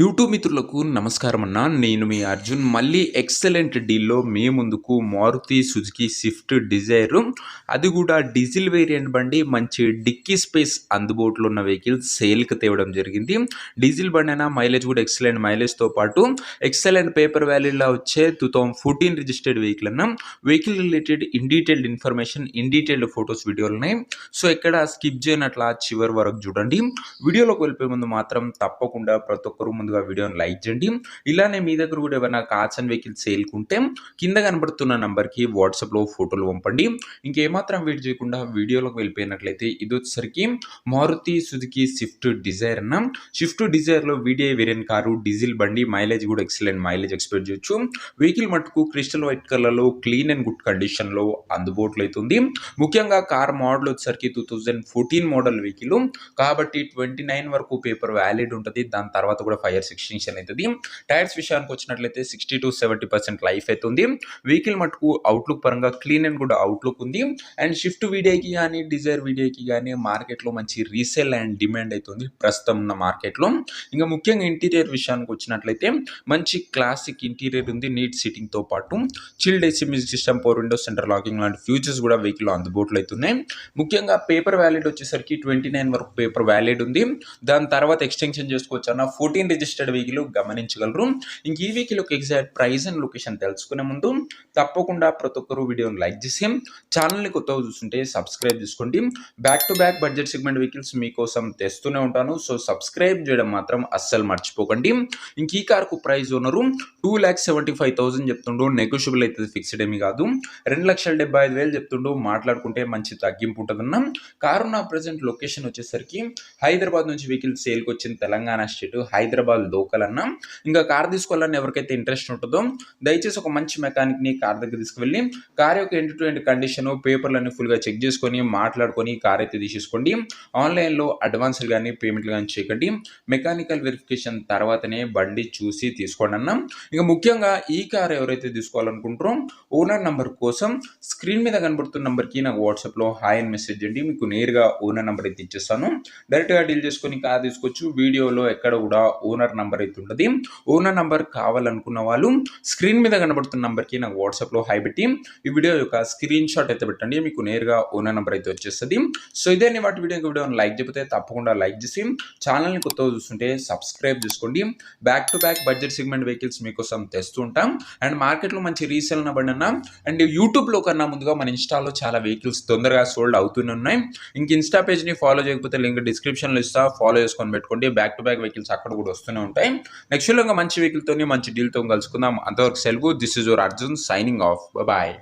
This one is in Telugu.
యూట్యూబ్ మిత్రులకు నమస్కారం అన్న. నేను మీ అర్జున్. మళ్ళీ ఎక్సలెంట్ డీల్‌లో మీ ముందుకు మారుతి సుజుకి స్విఫ్ట్ డిజైర్, అది కూడా డీజిల్ వేరియంట్ బండి, మంచి డిక్కీ స్పేస్ అందుబాటులో ఉన్న వెహికల్ సేల్‌కి తేవడం జరిగింది. డీజిల్ బండి అయినా మైలేజ్ కూడా ఎక్సలెంట్ మైలేజ్‌తో పాటు ఎక్సలెంట్ పేపర్ వాల్యూలో వచ్చే 2014 రిజిస్టర్డ్ వెహికల్ అన్న. Vehicle related in detailed information, in detailed photos, వీడియోలు ఉన్నాయి. సో ఎక్కడ స్కిప్ చేయనట్లా చివరి వరకు చూడండి. వీడియోలోకి వెళ్ళిపోయే ముందు మాత్రం తప్పకుండా ప్రతి ఒక్కరు ముందుగా వీడియోని లైక్ చేయండి. ఇలానే మీ దగ్గర కూడా ఏమైనా కార్స్ అండ్ వెహికల్స్ సేల్కుంటే కింద కనబడుతున్న నంబర్కి వాట్సాప్లో ఫోటోలు పంపండి. ఇంకేమాత్రం వెయిట్ చేయకుండా వీడియోలోకి వెళ్ళిపోయినట్లయితే ఇది వచ్చేసరికి మారుతి సుజుకి స్విఫ్ట్ డిజైర్ అన్న. స్విఫ్ట్ డిజైర్లో వీడియో వేరియంట్ కారు, డీజిల్ బండి, మైలేజ్ కూడా ఎక్సలెంట్ మైలేజ్ ఎక్స్పెక్ట్ చేయొచ్చు. వెహికల్ మటుకు క్రిస్టల్ వైట్ కలర్లో క్లీన్ అండ్ గుడ్ కండిషన్లో అందుబాటులో అవుతుంది. ముఖ్యంగా కార్ మోడల్ వచ్చేసరికి 2014 మోడల్ వెహికల్ కాబట్టి 29 వరకు పేపర్ వ్యాలిడ్ ఉంటుంది. దాని తర్వాత కూడా 5 years ఎక్స్టెన్షన్ అవుతుంది. టైర్స్ విషయానికి వచ్చినట్లయితే 60-70% లైఫ్ అవుతుంది. వెహికల్ మటుకు అవుట్లుక్ పరంగా క్లీన్ అండ్ గుడ్ అవుట్లుక్ ఉంది. అండ్ షిఫ్ట్ వీడియోకి కానీ డిజైర్ వీడియోకి కానీ మార్కెట్లో మంచి రీసేల్ అండ్ డిమాండ్ అవుతుంది ప్రస్తుతం ఉన్న మార్కెట్లో. ఇంకా ముఖ్యంగా ఇంటీరియర్ విషయానికి వచ్చినట్లయితే మంచి క్లాసిక్ ఇంటీరియర్ ఉంది. నీట్ సిట్టింగ్తో పాటు chilled AC, music system, power Windows, centre locking లాంటి ఫ్యూచర్స్ కూడా వెహికల్లో అందుబాటులో అవుతున్నాయి. ముఖ్యంగా పేపర్ వ్యాలిడ్ వచ్చేసరికి 29 వరకు పేపర్ వ్యాలిడ్ ఉంది. దాని తర్వాత ఎక్స్టెన్షన్ చేసుకోవచ్చు అన్న. 14 రిజిస్టర్డ్ వెహికల్ గమనించగలరు. ఇంక ఈ వెహికల్ యొక్క ఎగ్జాక్ట్ ప్రైస్ అండ్ లొకేషన్ తెలుసుకునే ముందు తప్పకుండా ప్రతి ఒక్కరు వీడియోని లైక్ చేసి ఛానల్ని కొత్తగా చూస్తుంటే సబ్స్క్రైబ్ చేసుకోండి. Back to back budget segment vehicles మీకోసం తెస్తూనే ఉంటాను. సో సబ్స్క్రైబ్ చేయడం మాత్రం అస్సలు మర్చిపోకండి. ఇంక ఈ కార్కు ప్రైస్ ఓనరు 2,75,000 చెప్తుండు. నెగోషియబుల్ అయితే ఫిక్స్డ్ ఏమీ కాదు. 2,75,000 చెప్తుండు. మాట్లాడుకుంటే మంచి తగ్గింపు ఉంటుందన్న. కారు నా ప్రజెంట్ లొకేషన్ వచ్చేసరికి హైదరాబాద్ నుంచి వెహికల్ సేల్కి వచ్చింది. తెలంగాణ స్టేట్ హైదరాబాద్ లోకల్ అన్న. ఇంకా కార్ తీసుకోవాలని ఎవరికైతే ఇంట్రెస్ట్ ఉంటుందో దయచేసి ఒక మంచి మెకానిక్ని కార్ దగ్గర తీసుకువెళ్ళి కార్ యొక్క ఎండ్ టు ఎండ్ కండిషన్, పేపర్లన్నీ ఫుల్గా చెక్ చేసుకొని మాట్లాడుకొని కార్ అయితే తీసేసుకోండి. ఆన్లైన్లో అడ్వాన్స్లు కానీ పేమెంట్లు కానీ చేయకండి. మెకానికల్ వెరిఫికేషన్ తర్వాతనే బండి చూసి తీసుకోండి అన్న. ఇక ముఖ్యంగా ఈ కార్ ఎవరైతే తీసుకోవాలనుకుంటారో ఓనర్ నంబర్ కోసం స్క్రీన్ మీద కనబడుతున్న నంబర్కి నాకు వాట్సాప్లో హాయ్ అని మెసేజ్ చేయండి. మీకు నేరుగా ఓనర్ నంబర్ అయితే ఇచ్చేస్తాను. డైరెక్ట్గా డీల్ చేసుకొని కార్ తీసుకోవచ్చు. వీడియోలో ఎక్కడ కూడా ఓనర్ నంబర్ అయితే ఉంటుంది. ఓనర్ నంబర్ కావాలనుకున్న వాళ్ళు స్క్రీన్ మీద కనబడుతున్న నంబర్కి నాకు వాట్సాప్లో హాయ్ పెట్టి ఈ వీడియో యొక్క స్క్రీన్ షాట్ అయితే పెట్టండి. మీకు నేరుగా ఓనర్ నంబర్ అయితే వచ్చేస్తుంది. సో ఇదే వాటి వీడియోని లైక్ చెప్తే తప్పకుండా లైక్ చేసి ఛానల్ని కొత్తగా చూస్తుంటే సబ్స్క్రైబ్ చేసుకోండి. Back to back budget segment vehicles మీకోసం తెస్తూ ఉంటాం. అండ్ మార్కెట్లో మంచి రీసేల్ అవ్వబడిన అండ్ యూట్యూబ్లో కన్నా ముందుగా మన ఇన్స్టాలో చాలా వెహికల్స్ తొందరగా సోల్డ్ అవుతూనే ఉన్నాయి. ఇంక ఇన్స్టా పేజ్ని ఫాలో చేయకపోతే లింక్ డిస్క్రిప్షన్లో ఇస్తా, ఫాలో చేసుకొని పెట్టుకోండి. బ్యాక్ టు బ్యాక్ వెహికల్స్ అక్కడ కూడా వస్తూనే ఉంటాయి. నెక్స్ట్ మంచి వెహికల్తో మంచి డీల్తో కలుసుకుందాం. అంతవరకు సెలవు. This is your Arjun signing off. Bye.